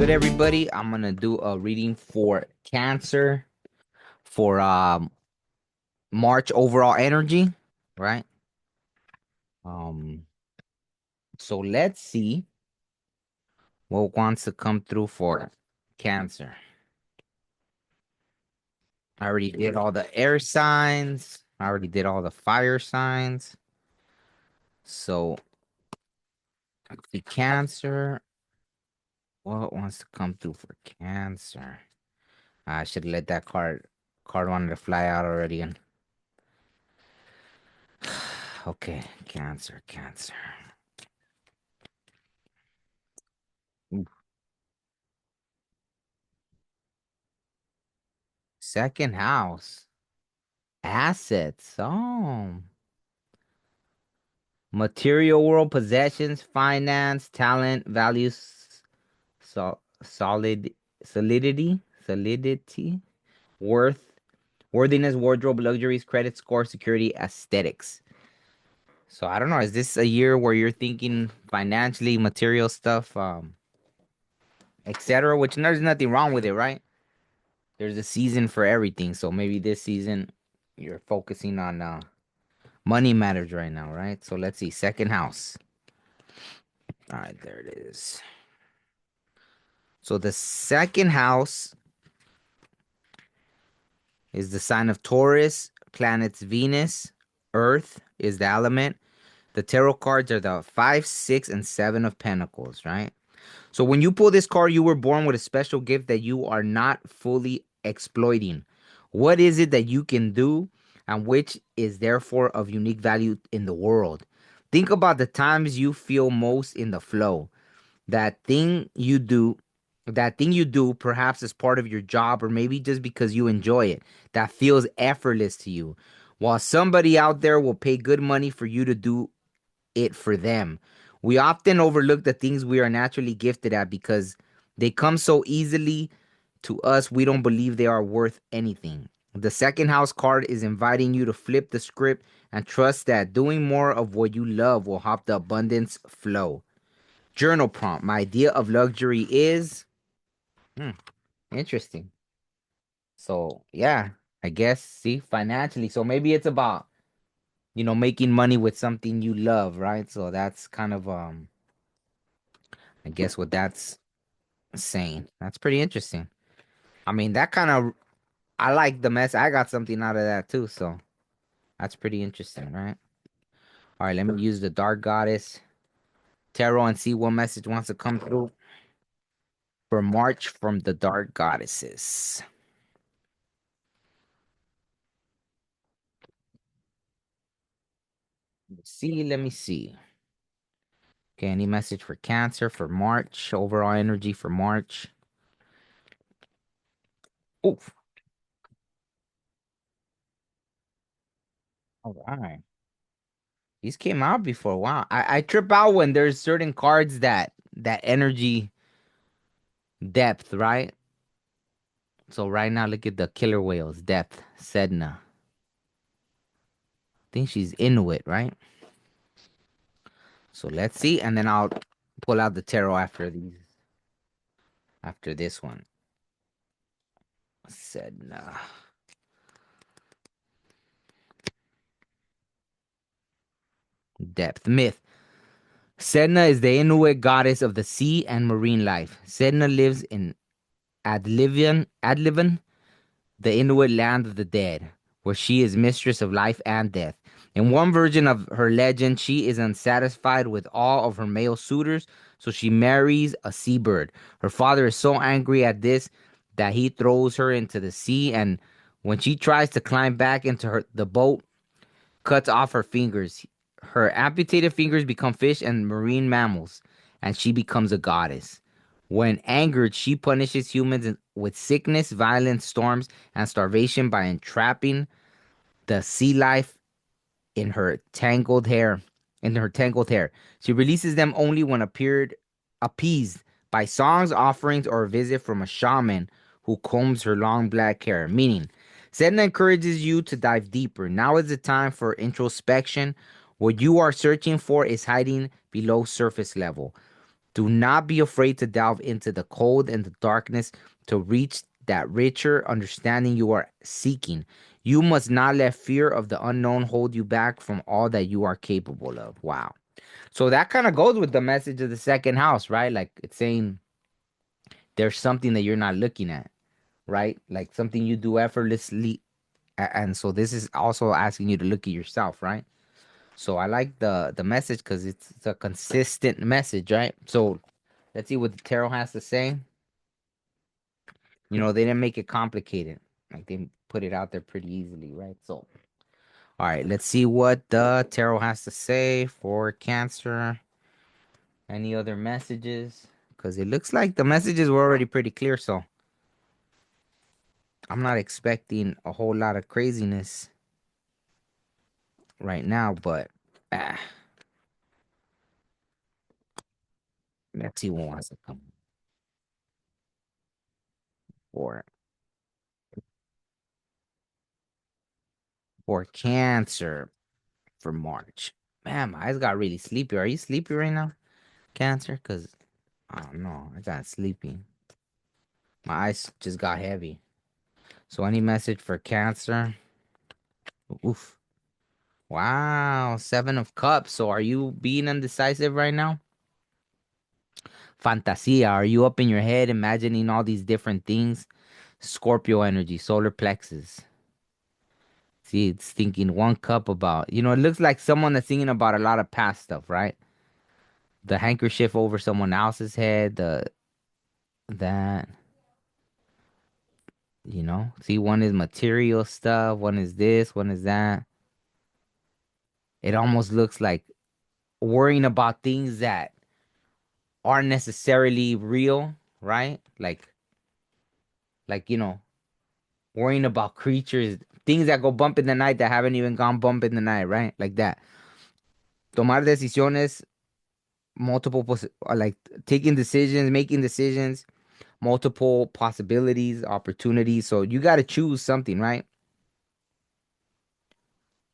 good, everybody? I'm gonna do a reading for Cancer for March overall energy, right? Um, so let's see what wants to come through for Cancer. I already did all the air signs. I already did all the fire signs. So the Cancer, what wants to come through for Cancer? I should let that card wanted to fly out already. And okay, Cancer. Ooh. Second house. Assets. Oh. Material world, possessions, finance, talent, values, solidity, worthiness, wardrobe, luxuries, credit score, security, aesthetics. So I don't know. Is this a year where you're thinking financially, material stuff, etc.? Which there's nothing wrong with it, right? There's a season for everything. So maybe this season you're focusing on money matters right now, right? So let's see. Second house. All right, there it is. So the second house is the sign of Taurus, planets Venus, Earth is the element. The tarot cards are the 5, 6, and 7 of Pentacles, right? So when you pull this card, you were born with a special gift that you are not fully exploiting. What is it that you can do and which is therefore of unique value in the world? Think about the times you feel most in the flow. that thing you do that thing you do perhaps as part of your job or maybe just because you enjoy it, that feels effortless to you, while somebody out there will pay good money for you to do it for them. We often overlook the things we are naturally gifted at because they come so easily to us. We don't believe they are worth anything. The second house card is inviting you to flip the script and trust that doing more of what you love will help the abundance flow. Journal prompt. My idea of luxury is interesting. So yeah, I guess see financially. So maybe it's about making money with something you love, right? So that's kind of I guess what that's saying. That's pretty interesting. I mean, that kind of I like the mess. I got something out of that too. So that's pretty interesting, right? All right, let me use the Dark Goddess Tarot and see what message wants to come through for March from the Dark Goddesses. Let me see. Okay, any message for Cancer for March? Overall energy for March. Oh, all right. These came out before. Wow. I trip out when there's certain cards that energy depth, right? So right now, look at the killer whales depth. Sedna. I think she's Inuit, right? So let's see, and then I'll pull out the tarot after this one. Sedna. Depth myth. Sedna is the Inuit goddess of the sea and marine life. Sedna lives in Adlivan, the Inuit land of the dead, where she is mistress of life and death. In one version of her legend, she is unsatisfied with all of her male suitors, so she marries a seabird. Her father is so angry at this that he throws her into the sea, and when she tries to climb back into the boat, cuts off her fingers. Her amputated fingers become fish and marine mammals, and she becomes a goddess. When angered, she punishes humans with sickness, violence, storms, and starvation by entrapping the sea life in her tangled hair. In her tangled hair, she releases them only when appeased by songs, offerings, or a visit from a shaman who combs her long black hair. Meaning, Sedna encourages you to dive deeper. Now is the time for introspection. What you are searching for is hiding below surface level. Do not be afraid to delve into the cold and the darkness to reach that richer understanding you are seeking. You must not let fear of the unknown hold you back from all that you are capable of. Wow. So that kind of goes with the message of the second house, right? Like it's saying there's something that you're not looking at, right? Like something you do effortlessly. And so this is also asking you to look at yourself, right? So I like the message because it's a consistent message, right? So let's see what the tarot has to say. You know, they didn't make it complicated. Like they put it out there pretty easily, right? So, all right, let's see what the tarot has to say for Cancer. Any other messages? Because it looks like the messages were already pretty clear. So I'm not expecting a whole lot of craziness right now, but ah, let's see what wants to come for Cancer for March. Man, my eyes got really sleepy. Are you sleepy right now, Cancer? Because I don't know. I got sleepy. My eyes just got heavy. So any message for Cancer? Oof. Wow, Seven of Cups. So are you being indecisive right now? Fantasia. Are you up in your head imagining all these different things? Scorpio energy, solar plexus. See, it's thinking one cup about, it looks like someone that's thinking about a lot of past stuff, right? The handkerchief over someone else's head, that, See, one is material stuff, one is this, one is that. It almost looks like worrying about things that aren't necessarily real, right? Like, worrying about creatures, things that go bump in the night that haven't even gone bump in the night, right? Like that. Tomar decisiones, like taking decisions, making decisions, multiple possibilities, opportunities. So you got to choose something, right?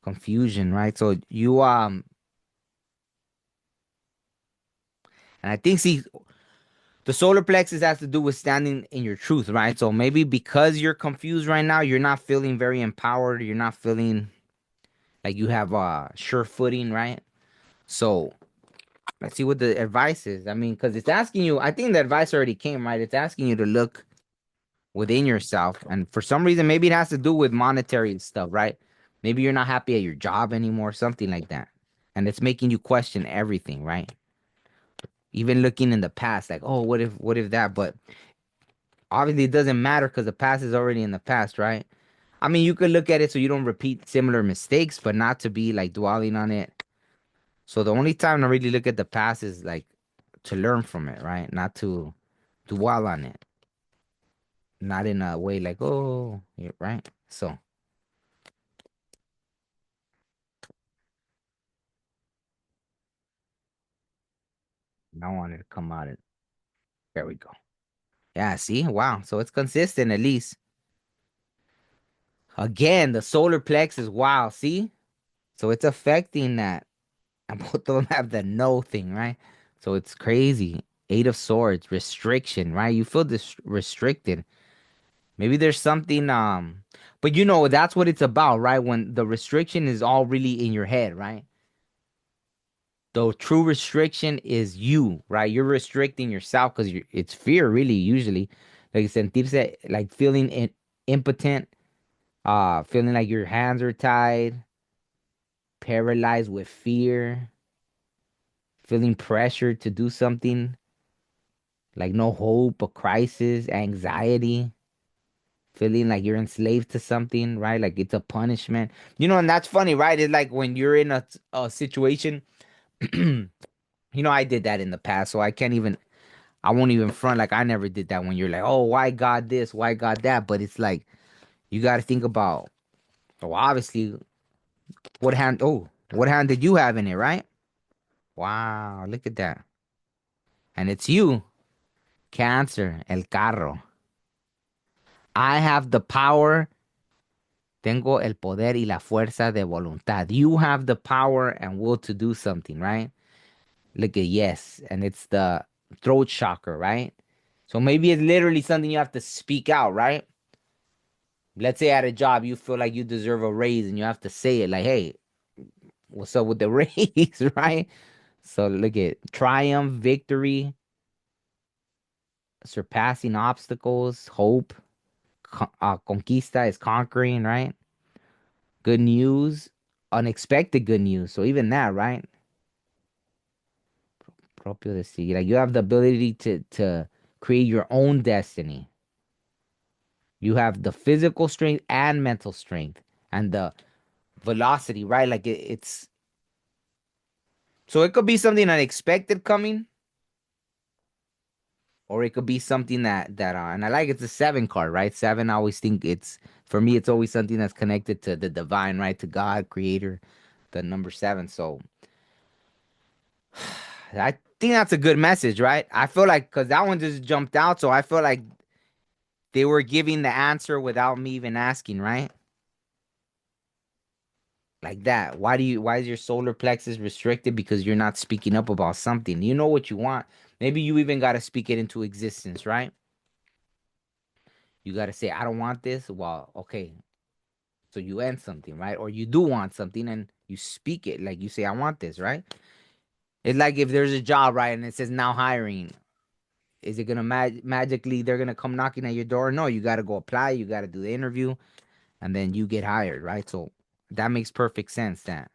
Confusion, right? So and I think, see, the solar plexus has to do with standing in your truth, right? So maybe because you're confused right now, you're not feeling very empowered. You're not feeling like you have sure footing, right? So let's see what the advice is. I mean, because it's asking you, I think the advice already came, right? It's asking you to look within yourself. And for some reason, maybe it has to do with monetary stuff, right? Maybe you're not happy at your job anymore, something like that. And it's making you question everything, right? Even looking in the past, like, oh, what if that? But obviously, it doesn't matter because the past is already in the past, right? I mean, you could look at it so you don't repeat similar mistakes, but not to be like dwelling on it. So the only time to really look at the past is like to learn from it, right? Not to dwell on it. Not in a way like, oh, yeah, right? So I wanted to come out and there we go. Yeah, see? Wow. So it's consistent at least. Again, the solar plexus. Wow, see? So it's affecting that. And both of them have the no thing, right? So it's crazy. Eight of Swords, restriction, right? You feel restricted. Maybe there's something, but that's what it's about, right? When the restriction is all really in your head, right? The true restriction is you, right? You're restricting yourself because it's fear, really, usually. Like sentirse, like feeling impotent, feeling like your hands are tied, paralyzed with fear, feeling pressured to do something, like no hope, a crisis, anxiety, feeling like you're enslaved to something, right? Like it's a punishment. And that's funny, right? It's like when you're in a situation, I did that in the past, so I won't even front like I never did that when you're like, oh, why God this? Why God that? But it's like, you got to think about, oh, obviously, what hand did you have in it, right? Wow, look at that. And it's you, Cancer, el carro. I have the power. Tengo el poder y la fuerza de voluntad. You have the power and will to do something, right? Look at yes. And it's throat chakra, right? So maybe it's literally something you have to speak out, right? Let's say at a job you feel like you deserve a raise and you have to say it like, hey, what's up with the raise, right? So look at triumph, victory, surpassing obstacles, hope, conquista is conquering, right? Good news, unexpected good news. So even that, right? Propio destino. Like you have the ability to create your own destiny. You have the physical strength and mental strength and the velocity, right? Like it's so it could be something unexpected coming, or it could be something that and I like it's a seven card, right? Seven, I always think it's for me, it's always something that's connected to the divine, right? To God, Creator, the number seven. So I think that's a good message, right? I feel like because that one just jumped out, so I feel like they were giving the answer without me even asking, right? Like that. Why is your solar plexus restricted? Because you're not speaking up about something. You know what you want. Maybe you even got to speak it into existence, right? You got to say, I don't want this. Well, okay. So you end something, right? Or you do want something and you speak it. Like you say, I want this, right? It's like if there's a job, right? And it says now hiring. Is it going to magically, they're going to come knocking at your door? No, you got to go apply. You got to do the interview and then you get hired, right? So that makes perfect sense that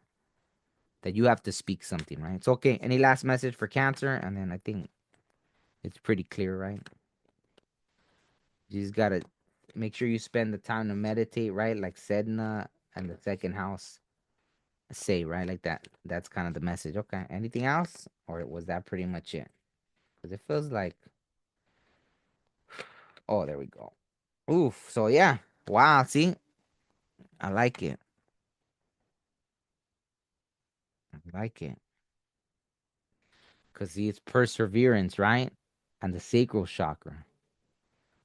you have to speak something, right? It's okay. Any last message for Cancer? And then I think it's pretty clear, right? You just gotta make sure you spend the time to meditate, right? Like Sedna and the second house say, right? Like that. That's kind of the message. Okay. Anything else? Or was that pretty much it? Because it feels like, oh, there we go. Oof. So yeah. Wow. See, I like it. I like it. Because see, it's perseverance, right? And the sacral chakra.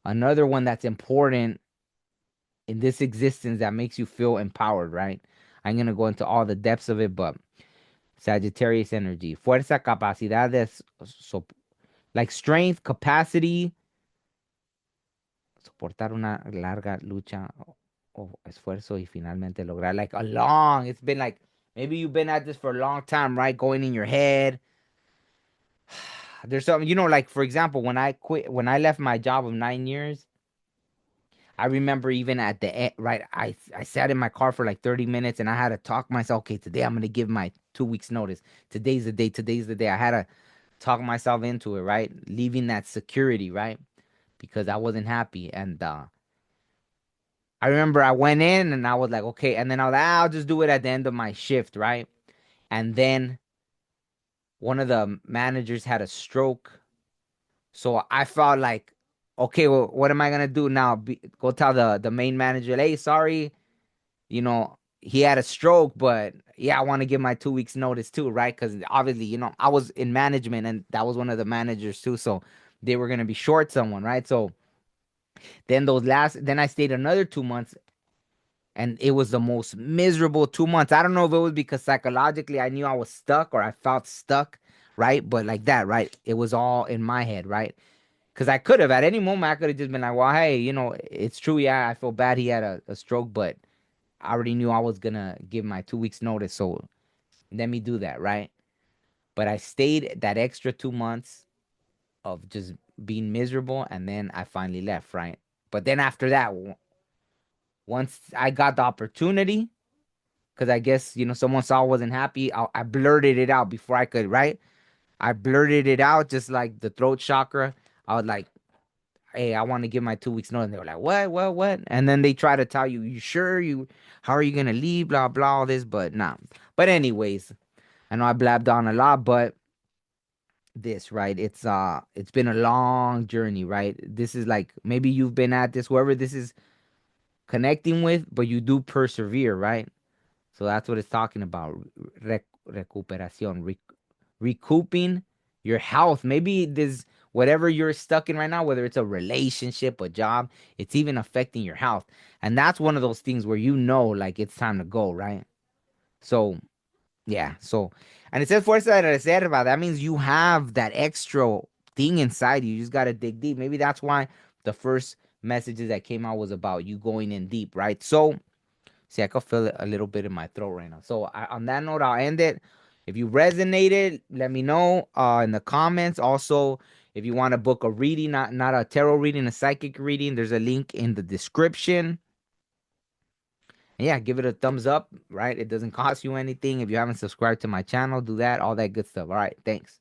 Another one that's important in this existence that makes you feel empowered, right? I'm gonna go into all the depths of it, but Sagittarius energy, fuerza, capacidades, like strength, capacity, soportar una larga lucha o esfuerzo y finalmente lograr like a long. It's been like maybe you've been at this for a long time, right? Going in your head. There's something, like for example, when I left my job of 9 years. I remember even at the end, right? I sat in my car for like 30 minutes and I had to talk myself. Okay, today I'm gonna give my 2 weeks notice. Today's the day. Today's the day. I had to talk myself into it, right? Leaving that security, right? Because I wasn't happy. And I remember I went in and I was like, okay. And then I was like, I'll just do it at the end of my shift, right? And then one of the managers had a stroke. So I felt like, okay, well, what am I gonna do now? Go tell the main manager, hey, sorry, he had a stroke, but yeah, I want to give my 2 weeks notice too, right? Because obviously, I was in management and that was one of the managers too. So they were going to be short someone, right? So then I stayed another 2 months and it was the most miserable 2 months. I don't know if it was because psychologically I knew I was stuck or I felt stuck, right? But like that, right? It was all in my head, right? Because I could have at any moment, I could have just been like, well, hey, it's true. Yeah, I feel bad he had a stroke, but I already knew I was gonna give my 2 weeks notice, so let me do that, right? But I stayed that extra 2 months of just being miserable, and then I finally left, right? But then after that, once I got the opportunity, because I guess someone saw I wasn't happy, I blurted it out before I could, right? I blurted it out just like the throat chakra. I was like, hey, I want to give my 2 weeks notice. And they were like, what? And then they try to tell you, you sure how are you gonna leave? Blah blah, all this, but nah. But anyways, I know I blabbed on a lot, but this, right? It's been a long journey, right? This is like maybe you've been at this, whoever this is connecting with, but you do persevere, right? So that's what it's talking about. Recuperación, recouping your health. Maybe this whatever you're stuck in right now, whether it's a relationship, a job, it's even affecting your health. And that's one of those things where like it's time to go, right? So yeah, and it says fuerza de reserva. That means you have that extra thing inside you. You just gotta dig deep. Maybe that's why the first messages that came out was about you going in deep, right? So, see, I can feel it a little bit in my throat right now. So, on that note, I'll end it. If you resonated, let me know in the comments. Also, if you want to book a reading, not a tarot reading, a psychic reading, there's a link in the description. And yeah, give it a thumbs up, right? It doesn't cost you anything. If you haven't subscribed to my channel, do that, all that good stuff. All right, thanks.